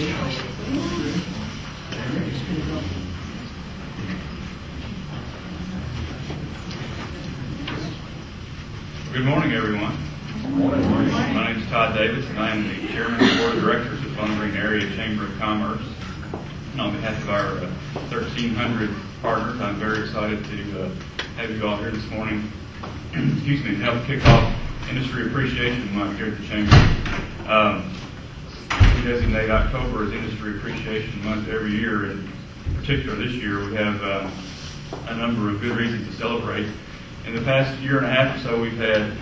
Good morning, everyone. Good morning. My name is Todd Davis, and I am the Chairman of the Board of Directors of Bowling Green Area Chamber of Commerce. And on behalf of our 1,300 partners, I'm very excited to have you all here this morning, excuse me, to help kick off Industry Appreciation Month here at the Chamber. We designate October as Industry Appreciation Month every year, and in particular this year we have a number of good reasons to celebrate. In the past year and a half or so, we've had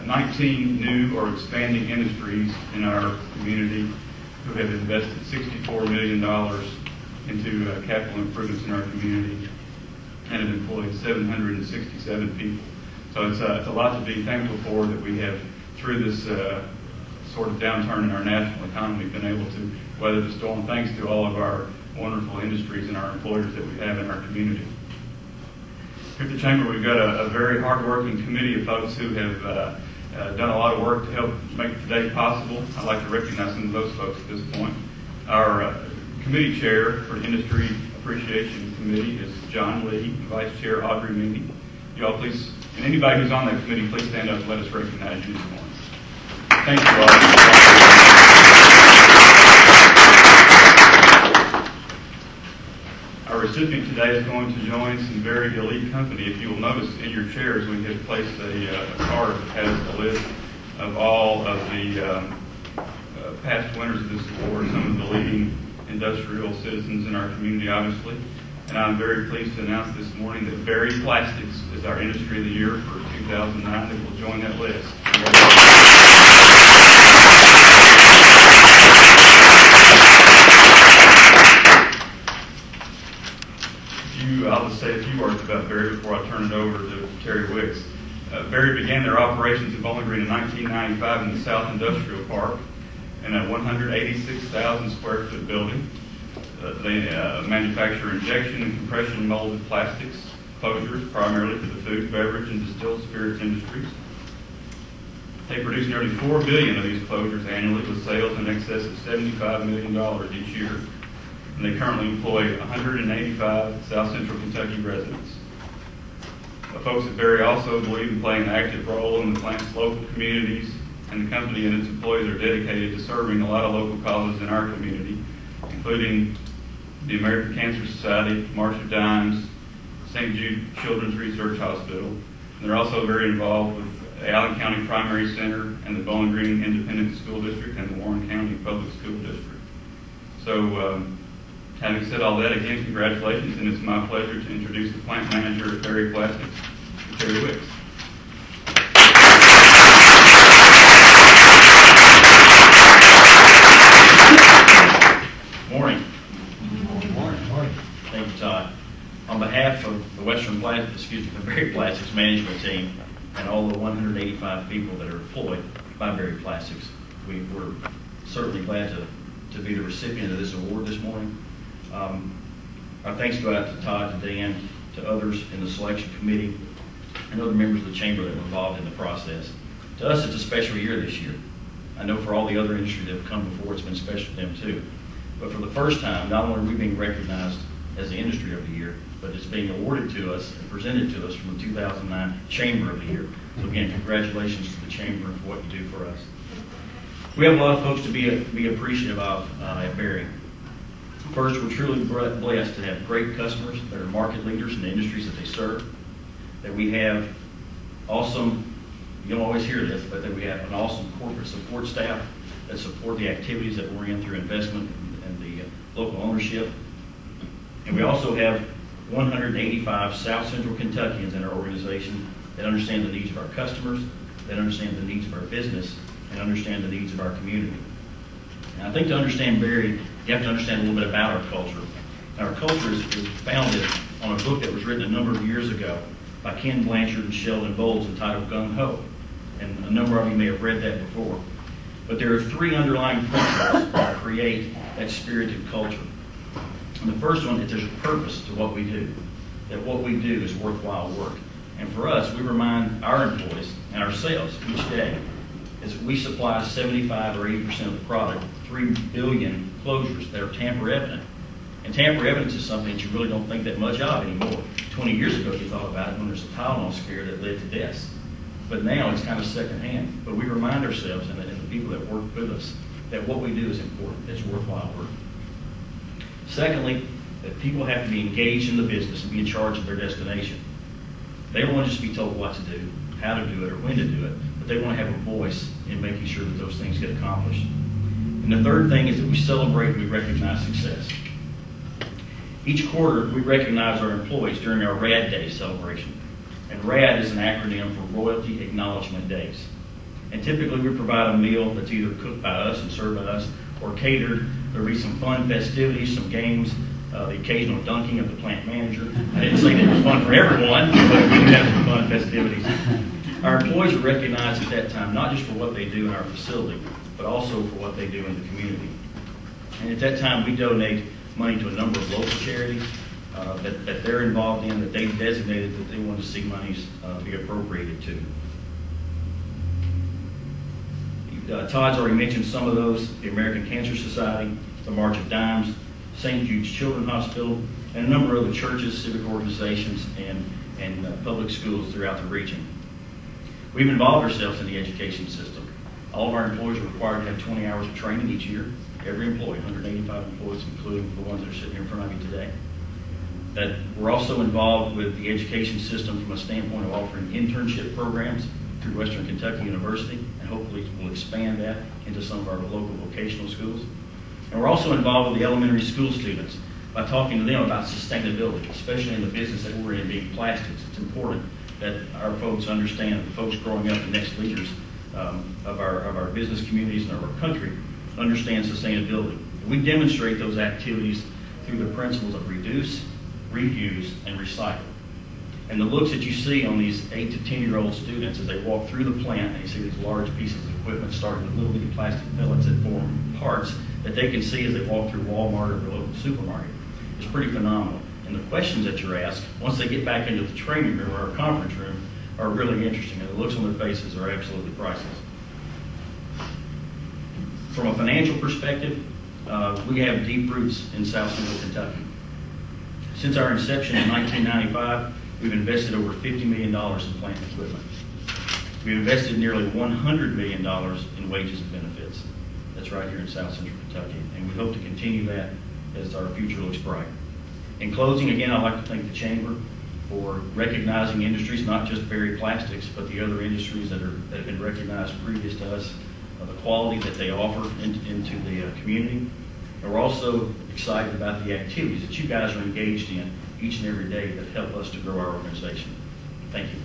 19 new or expanding industries in our community who have invested $64 million into capital improvements in our community and have employed 767 people. So it's a lot to be thankful for that we have, through this sort of downturn in our national economy, been able to weather the storm thanks to all of our wonderful industries and our employers that we have in our community. Here at the Chamber, we've got a very hard-working committee of folks who have done a lot of work to help make today possible. I'd like to recognize some of those folks at this point. Our committee chair for the Industry Appreciation Committee is John Lee, Vice Chair Audrey Meany. You all please, and anybody who's on that committee, please stand up and let us recognize you this morning. Thank you all. Our recipient today is going to join some very elite company. If you will notice in your chairs, we have placed a card that has a list of all of the past winners of this award, some of the leading industrial citizens in our community, obviously. And I'm very pleased to announce this morning that Berry Plastics is our Industry of the Year for 2009 that will join that list. I'll just say a few words about Berry before I turn it over to Terry Wicks. Berry began their operations in Bowling Green in 1995 in the South Industrial Park in a 186,000 square foot building. They manufacture injection and compression molded plastics closures primarily for the food, beverage, and distilled spirits industries. They produce nearly 4 billion of these closures annually with sales in excess of $75 million each year. And they currently employ 185 South Central Kentucky residents. The folks at Berry also believe in playing an active role in the plant's local communities, and the company and its employees are dedicated to serving a lot of local causes in our community, including the American Cancer Society, March of Dimes, St. Jude Children's Research Hospital. And they're also very involved with the Allen County Primary Center and the Bowling Green Independent School District and the Warren County Public School District. So, having said all that, again, congratulations, and it's my pleasure to introduce the plant manager at Berry Plastics, Terry Wicks. Morning. Morning. Thank you, Todd. On behalf of the the Berry Plastics management team and all the 185 people that are employed by Berry Plastics, we're certainly glad to be the recipient of this award this morning. Our thanks go out to Todd, to Dan, to others in the selection committee, and other members of the chamber that were involved in the process. To us, it's a special year this year. I know for all the other industries that have come before, it's been special to them too. But for the first time, not only are we being recognized as the Industry of the Year, but it's being awarded to us and presented to us from the 2009 Chamber of the Year. So again, congratulations to the Chamber and for what you do for us. We have a lot of folks to be appreciative of at Berry. First, we're truly blessed to have great customers that are market leaders in the industries that they serve, that we have awesome, you don't always hear this, but that we have an awesome corporate support staff that support the activities that we're in through investment and the local ownership. And we also have 185 South Central Kentuckians in our organization that understand the needs of our customers, that understand the needs of our business, and understand the needs of our community. And I think to understand Berry, you have to understand a little bit about our culture. And our culture is founded on a book that was written a number of years ago by Ken Blanchard and Sheldon Bowles entitled Gung Ho. And a number of you may have read that before. But there are three underlying principles that create that spirited culture. And the first one is there's a purpose to what we do, that what we do is worthwhile work. And for us, we remind our employees and ourselves each day is that we supply 75 or 80% of the product, 3 billion closures that are tamper evident. And tamper evidence is something that you really don't think that much of anymore. 20 years ago, you thought about it when there's a Tylenol scare that led to deaths. But now it's kind of secondhand. But we remind ourselves and the people that work with us that what we do is important, it's worthwhile work. Secondly, that people have to be engaged in the business and be in charge of their destination. They don't want to just be told what to do, how to do it, or when to do it, but they want to have a voice in making sure that those things get accomplished. And the third thing is that we celebrate and we recognize success. Each quarter, we recognize our employees during our RAD Day celebration. And RAD is an acronym for Royalty Acknowledgement Days. And typically, we provide a meal that's either cooked by us and served by us or catered. There'll be some fun festivities, some games, the occasional dunking of the plant manager. I didn't say that it was fun for everyone, but we do have some fun festivities. Our employees are recognized at that time, not just for what they do in our facility, but also for what they do in the community. And at that time, we donate money to a number of local charities that they're involved in, that they designated that they want to see monies be appropriated to. Todd's already mentioned some of those: the American Cancer Society, the March of Dimes, St. Jude's Children's Hospital, and a number of other churches, civic organizations, and public schools throughout the region. We've involved ourselves in the education system. All of our employees are required to have 20 hours of training each year. Every employee, 185 employees, including the ones that are sitting here in front of you today. That we're also involved with the education system from a standpoint of offering internship programs through Western Kentucky University, and hopefully we'll expand that into some of our local vocational schools. And we're also involved with the elementary school students by talking to them about sustainability, especially in the business that we're in, being plastics. It's important that our folks understand, the folks growing up, the next leaders of our business communities and of our country, understand sustainability. And we demonstrate those activities through the principles of reduce, reuse, and recycle. And the looks that you see on these 8 to 10-year-old students as they walk through the plant and you see these large pieces of equipment starting with little bitty plastic pellets that form parts that they can see as they walk through Walmart or their local supermarket is pretty phenomenal. And the questions that you're asked, once they get back into the training room or our conference room, are really interesting, and the looks on their faces are absolutely priceless. From a financial perspective, we have deep roots in South Central Kentucky. Since our inception in 1995, we've invested over $50 million in plant equipment. We've invested nearly $100 million in wages and benefits. That's right here in South Central Kentucky, and we hope to continue that as our future looks bright. In closing, again, I'd like to thank the Chamber for recognizing industries, not just Berry Plastics, but the other industries that have been recognized previous to us, the quality that they offer into the community. And we're also excited about the activities that you guys are engaged in each and every day that help us to grow our organization. Thank you.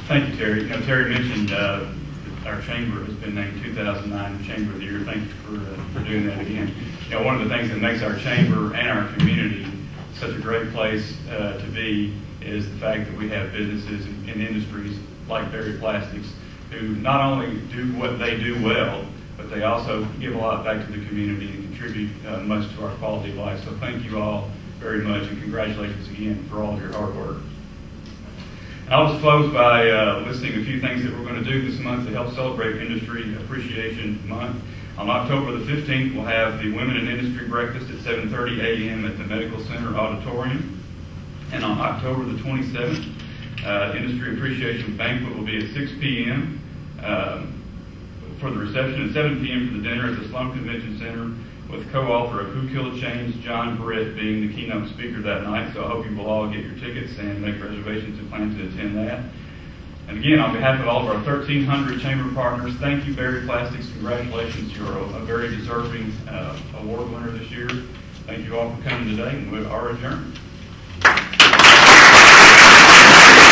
Thank you, Terry. Terry mentioned our chamber has been named 2009 Chamber of the Year. Thank you for doing that again. One of the things that makes our chamber and our community such a great place to be is the fact that we have businesses and industries like Berry Plastics who not only do what they do well, but they also give a lot back to the community and contribute much to our quality of life. So thank you all very much, and congratulations again for all of your hard work. And I'll just close by listing a few things that we're going to do this month to help celebrate Industry Appreciation Month. On October the 15th, we'll have the Women in Industry Breakfast at 7:30 a.m. at the Medical Center Auditorium. And on October the 27th, Industry Appreciation Banquet will be at 6 p.m. For the reception, at 7 p.m. for the dinner at the Slum Convention Center, with co-author of Who Killed James, John Britt, being the keynote speaker that night. So I hope you will all get your tickets and make reservations and plan to attend that. And again, on behalf of all of our 1,300 chamber partners, thank you, Berry Plastics. Congratulations. You're a very deserving award winner this year. Thank you all for coming today, and we are adjourned.